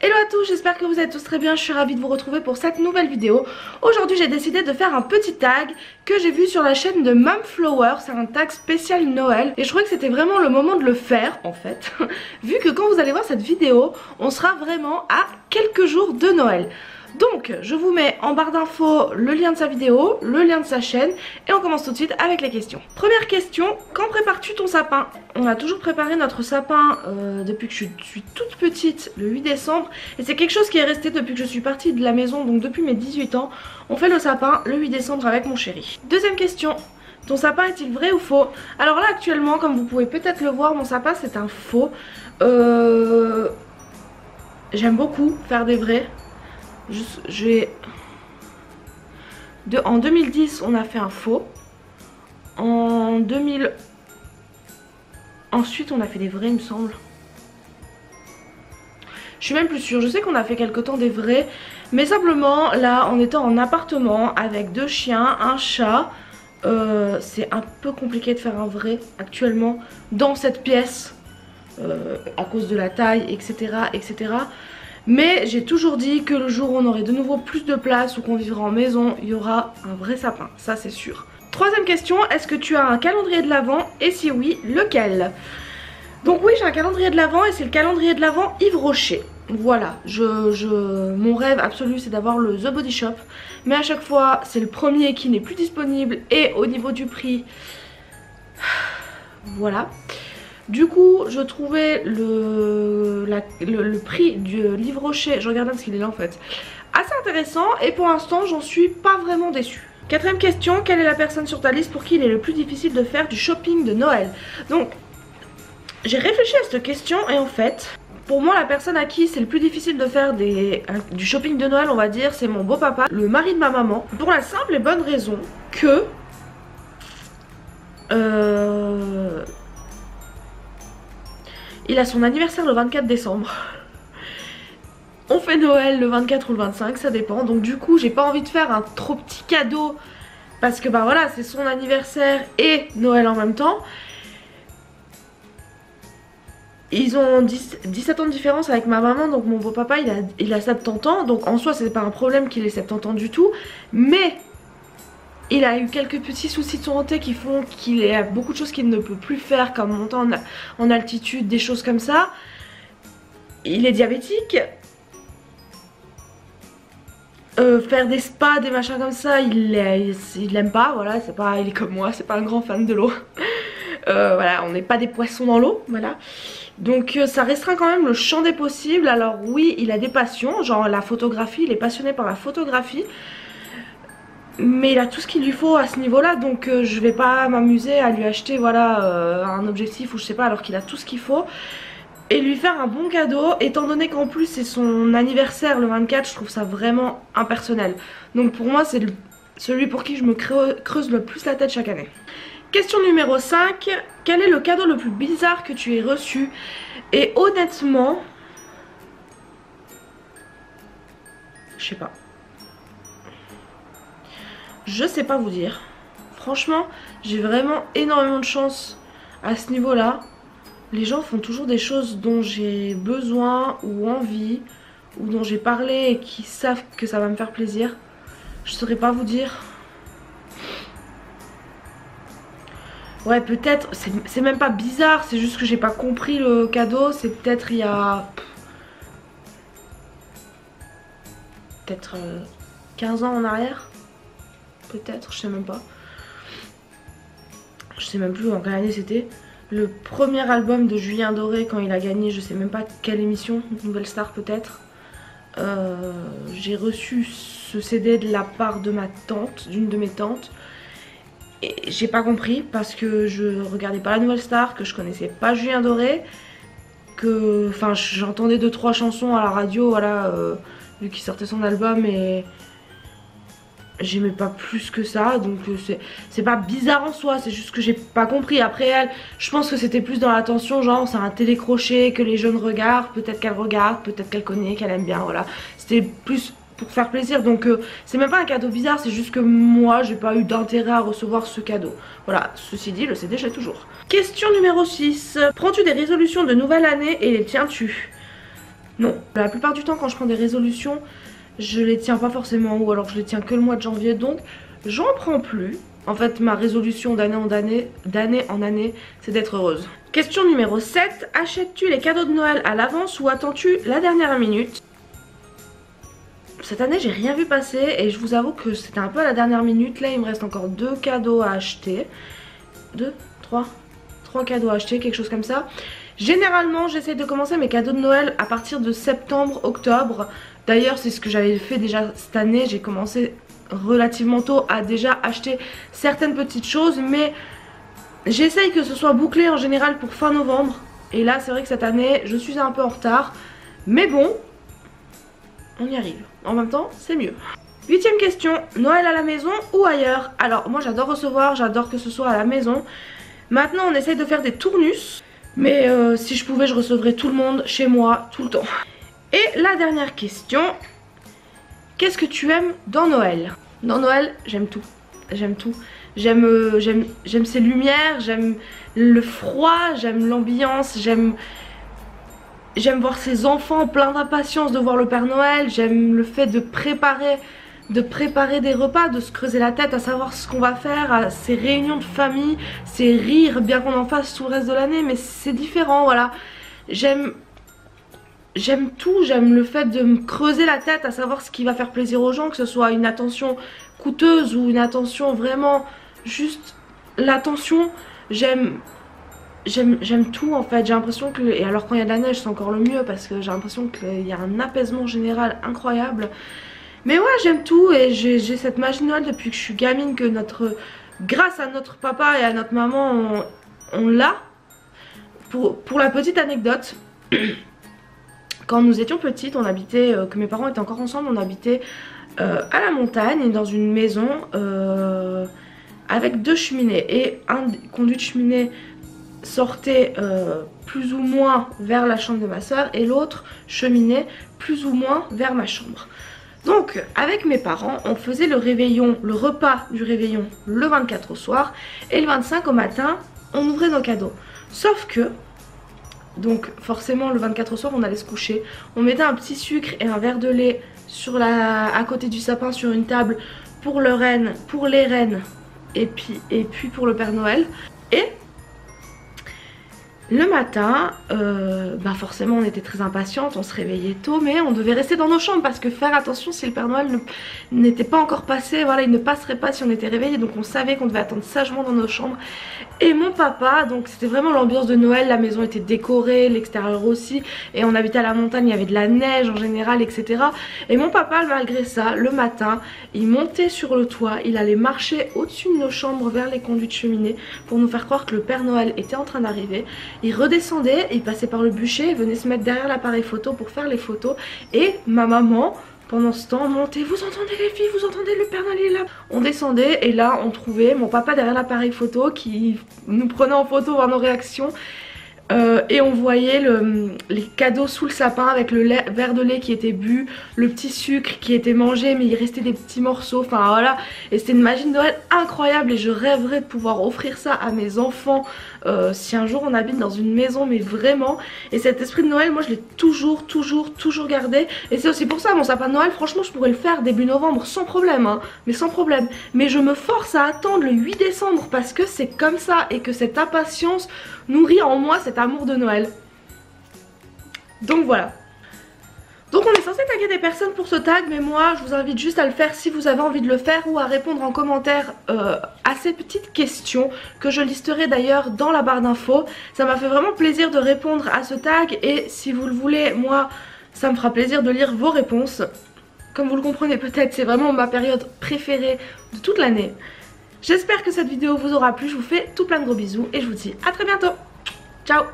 Hello à tous, j'espère que vous êtes tous très bien, je suis ravie de vous retrouver pour cette nouvelle vidéo. Aujourd'hui j'ai décidé de faire un petit tag que j'ai vu sur la chaîne de Momflower, c'est un tag spécial Noël. Et je trouvais que c'était vraiment le moment de le faire en fait, vu que quand vous allez voir cette vidéo, on sera vraiment à quelques jours de Noël. Donc je vous mets en barre d'infos le lien de sa vidéo, le lien de sa chaîne et on commence tout de suite avec les questions. Première question, quand prépares-tu ton sapin? On a toujours préparé notre sapin depuis que je suis toute petite, le 8 décembre, et c'est quelque chose qui est resté depuis que je suis partie de la maison, donc depuis mes 18 ans. On fait le sapin le 8 décembre avec mon chéri. Deuxième question, ton sapin est-il vrai ou faux? Alors là actuellement, comme vous pouvez peut-être le voir, mon sapin c'est un faux. J'aime beaucoup faire des vrais. En 2010 on a fait un faux. En 2000 ensuite on a fait des vrais il me semble. Je suis même plus sûre, je sais qu'on a fait quelque temps des vrais. Mais simplement là en étant en appartement avec 2 chiens, un chat, c'est un peu compliqué de faire un vrai actuellement dans cette pièce, à cause de la taille etc etc. Mais j'ai toujours dit que le jour où on aurait de nouveau plus de place ou qu'on vivra en maison, il y aura un vrai sapin, ça c'est sûr. Mon question, est-ce que tu as un calendrier de l'Avent et si oui, lequel? Donc oui, j'ai un calendrier de l'Avent et c'est le calendrier de l'Avent Yves Rocher. Voilà, mon rêve absolu c'est d'avoir le The Body Shop. Mais à chaque fois, c'est le premier qui n'est plus disponible et au niveau du prix, voilà. Du coup, je trouvais le prix du livre Rocher, je regarde parce qu'il est là en fait, assez intéressant et pour l'instant, j'en suis pas vraiment déçue. Quatrième question, quelle est la personne sur ta liste pour qui il est le plus difficile de faire du shopping de Noël? Donc, j'ai réfléchi à cette question et en fait, pour moi, la personne à qui c'est le plus difficile de faire du shopping de Noël, on va dire, c'est mon beau-papa, le mari de ma maman, pour la simple et bonne raison que... il a son anniversaire le 24 décembre. On fait Noël le 24 ou le 25, ça dépend. Donc du coup, j'ai pas envie de faire un trop petit cadeau. Parce que bah voilà, c'est son anniversaire et Noël en même temps. Ils ont 17 ans de différence avec ma maman. Donc mon beau-papa, il a 70 ans. Donc en soi, c'est pas un problème qu'il ait 70 ans du tout. Mais... il a eu quelques petits soucis de santé qui font qu'il a beaucoup de choses qu'il ne peut plus faire, comme monter en altitude, des choses comme ça. Il est diabétique. Faire des spas, des machins comme ça, il l'aime pas, voilà, il est comme moi, c'est pas un grand fan de l'eau. Voilà, on n'est pas des poissons dans l'eau, voilà. Donc ça restreint quand même le champ des possibles. Alors oui, il a des passions, genre la photographie, il est passionné par la photographie. Mais il a tout ce qu'il lui faut à ce niveau là, donc je vais pas m'amuser à lui acheter voilà un objectif ou je sais pas alors qu'il a tout ce qu'il faut. Et lui faire un bon cadeau, étant donné qu'en plus c'est son anniversaire le 24, je trouve ça vraiment impersonnel. Donc pour moi c'est celui pour qui je me creuse le plus la tête chaque année. Question numéro 5, quel est le cadeau le plus bizarre que tu aies reçu? Et honnêtement, je sais pas. Je sais pas vous dire. Franchement, j'ai vraiment énormément de chance à ce niveau-là. Les gens font toujours des choses dont j'ai besoin ou envie, ou dont j'ai parlé et qui savent que ça va me faire plaisir. Je saurais pas vous dire. Ouais, peut-être, c'est même pas bizarre, c'est juste que j'ai pas compris le cadeau. C'est peut-être il y a... peut-être 15 ans en arrière. Peut-être, je sais même pas. Je sais même plus en quelle année c'était. Le premier album de Julien Doré quand il a gagné, je sais même pas quelle émission, Nouvelle Star peut-être. J'ai reçu ce CD de la part de ma tante, d'une de mes tantes. Et j'ai pas compris parce que je regardais pas la Nouvelle Star, que je connaissais pas Julien Doré. Que, enfin j'entendais 2-3 chansons à la radio, voilà, vu qu'il sortait son album et... j'aimais pas plus que ça, donc c'est pas bizarre en soi, c'est juste que j'ai pas compris. Après elle, je pense que c'était plus dans l'attention, genre c'est un télécrochet que les jeunes regardent, peut-être qu'elle regarde, peut-être qu'elle connaît, qu'elle aime bien, voilà. C'était plus pour faire plaisir, donc c'est même pas un cadeau bizarre, c'est juste que moi j'ai pas eu d'intérêt à recevoir ce cadeau. Voilà, ceci dit, le CD j'ai toujours. Question numéro 6, prends-tu des résolutions de nouvelle année et les tiens-tu? Non, la plupart du temps quand je prends des résolutions, je les tiens pas forcément, ou alors je les tiens que le mois de janvier, donc j'en prends plus. En fait, ma résolution d'année en année, c'est d'être heureuse. Question numéro 7. Achètes-tu les cadeaux de Noël à l'avance ou attends-tu la dernière minute? Cette année, j'ai rien vu passer et je vous avoue que c'était un peu à la dernière minute. Là, il me reste encore 2 cadeaux à acheter. 3 cadeaux à acheter, quelque chose comme ça. Généralement, j'essaie de commencer mes cadeaux de Noël à partir de septembre, octobre. D'ailleurs, c'est ce que j'avais fait déjà cette année. J'ai commencé relativement tôt à déjà acheter certaines petites choses, mais j'essaye que ce soit bouclé en général pour fin novembre. Et là, c'est vrai que cette année, je suis un peu en retard. Mais bon, on y arrive. En même temps, c'est mieux. 8ème question, Noël à la maison ou ailleurs? Alors, moi j'adore recevoir, j'adore que ce soit à la maison. Maintenant, on essaye de faire des tournus. Mais si je pouvais, je recevrais tout le monde chez moi, tout le temps. Et la dernière question, qu'est-ce que tu aimes dans Noël? Dans Noël, j'aime tout. J'aime tout. J'aime ces lumières, j'aime le froid, j'aime l'ambiance, j'aime voir ces enfants pleins d'impatience de voir le Père Noël, j'aime le fait de préparer des repas, de se creuser la tête à savoir ce qu'on va faire, à ces réunions de famille, ces rires, bien qu'on en fasse tout le reste de l'année, mais c'est différent, voilà. J'aime tout, j'aime le fait de me creuser la tête à savoir ce qui va faire plaisir aux gens, que ce soit une attention coûteuse ou une attention vraiment juste l'attention. J'aime tout en fait, j'ai l'impression que, et alors quand il y a de la neige c'est encore le mieux parce que j'ai l'impression qu'il y a un apaisement général incroyable. Mais ouais, j'aime tout et j'ai cette magie de Noël depuis que je suis gamine, que grâce à notre papa et à notre maman on l'a. Pour la petite anecdote, quand nous étions petites, on habitait, que mes parents étaient encore ensemble, on habitait à la montagne dans une maison avec 2 cheminées et un conduit de cheminée sortait plus ou moins vers la chambre de ma soeur et l'autre cheminait plus ou moins vers ma chambre. Donc avec mes parents on faisait le repas du réveillon le 24 au soir et le 25 au matin on ouvrait nos cadeaux. Sauf que, donc forcément le 24 au soir on allait se coucher, on mettait un petit sucre et un verre de lait à côté du sapin sur une table pour les reines et puis pour le Père Noël. Et le matin, forcément on était très impatientes, on se réveillait tôt, mais on devait rester dans nos chambres parce que faire attention si le Père Noël n'était pas encore passé, voilà, il ne passerait pas si on était réveillé, donc on savait qu'on devait attendre sagement dans nos chambres. Et mon papa, donc c'était vraiment l'ambiance de Noël, la maison était décorée, l'extérieur aussi, et on habitait à la montagne, il y avait de la neige en général, etc. Et mon papa, malgré ça, le matin, il montait sur le toit, il allait marcher au-dessus de nos chambres vers les conduits de cheminée pour nous faire croire que le Père Noël était en train d'arriver. Il redescendait, il passait par le bûcher, il venait se mettre derrière l'appareil photo pour faire les photos. Et ma maman, pendant ce temps, montait, vous entendez les filles, vous entendez le Père Noël est là. On descendait et là on trouvait mon papa derrière l'appareil photo qui nous prenait en photo voir nos réactions. Et on voyait les cadeaux sous le sapin avec le verre de lait qui était bu, le petit sucre qui était mangé mais il restait des petits morceaux, enfin voilà. Et c'était une magie de Noël incroyable et je rêverais de pouvoir offrir ça à mes enfants si un jour on habite dans une maison, mais vraiment. Et cet esprit de Noël, moi je l'ai toujours gardé. Et c'est aussi pour ça mon sapin de Noël, franchement je pourrais le faire début novembre sans problème, hein, mais sans problème. Mais je me force à attendre le 8 décembre parce que c'est comme ça et que cette impatience nourrit en moi cet amour de Noël. Donc voilà. Donc on est censé taguer des personnes pour ce tag, mais moi je vous invite juste à le faire si vous avez envie de le faire ou à répondre en commentaire à ces petites questions que je listerai d'ailleurs dans la barre d'infos. Ça m'a fait vraiment plaisir de répondre à ce tag et si vous le voulez, moi ça me fera plaisir de lire vos réponses. Comme vous le comprenez peut-être, c'est vraiment ma période préférée de toute l'année. J'espère que cette vidéo vous aura plu, je vous fais tout plein de gros bisous et je vous dis à très bientôt. Ciao!